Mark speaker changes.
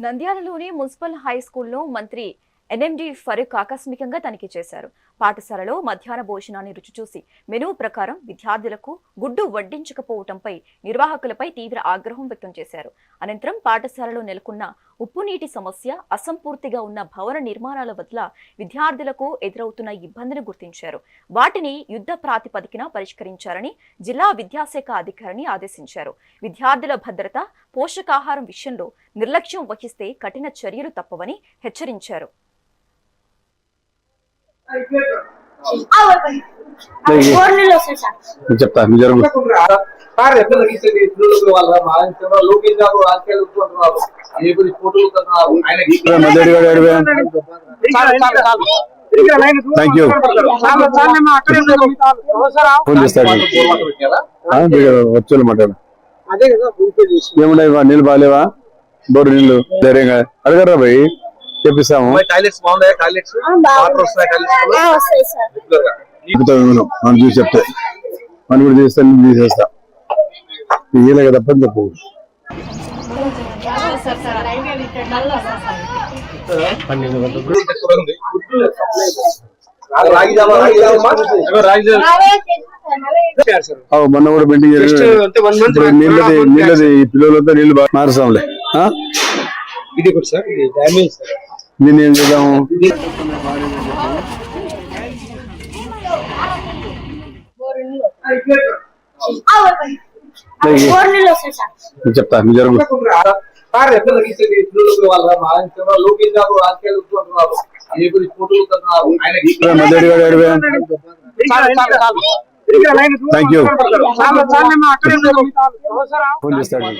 Speaker 1: నంద్యాలలోని municipal high స్కూల్లో మంత్రి NMD Farooq ఆకస్మికంగా తనిఖీ చేశారు. పాఠశాలలో మధ్యాహ్న భోజనాన్ని రుచి చూసి మెనూ ప్రకారం విద్యార్థులకు గుడ్డు వడ్డించకపోవడంపై నిర్వాహకులపై తీవ్ర ఆగ్రహం వ్యక్తం చేశారు. అనంతరం పాఠశాలలో నెలకొన్న ఉప్పు నీటి సమస్య, అసంపూర్తిగా ఉన్న భవన నిర్మాణాల వల్ల విద్యార్థులకు ఎదురవుతున్న ఇబ్బందిని గుర్తించారు. వాటిని యుద్ధ ప్రాతిపదికన పరిష్కరించాలని జిల్లా విద్యాశాఖ అధికారిని ఆదేశించారు. విద్యార్థుల భద్రత, పోషకాహారం విషయంలో నిర్లక్ష్యం వహిస్తే కఠిన చర్యలు తప్పవని హెచ్చరించారు.
Speaker 2: చెప్తా వచ్చులు మాట ఏమున్నాయి, నీళ్ళు బాగాలేవా, బోరు నీళ్ళు ధైర్యంగా అడగరా భయ్, చెప్పిస్తాము. మనం చూసి చెప్తే మనం కూడా చేస్తాను, తీసేస్తా ఇలాగ తప్పని చెప్పు. మొన్న కూడా బిల్డింగ్ నీళ్ళది పిల్లలంతా నీళ్ళు బాగా మారుస్తాంలే. నేను ఏం చేద్దాము, చెప్తా జరుగు. Thank you. ఫోన్ చేస్తాడు.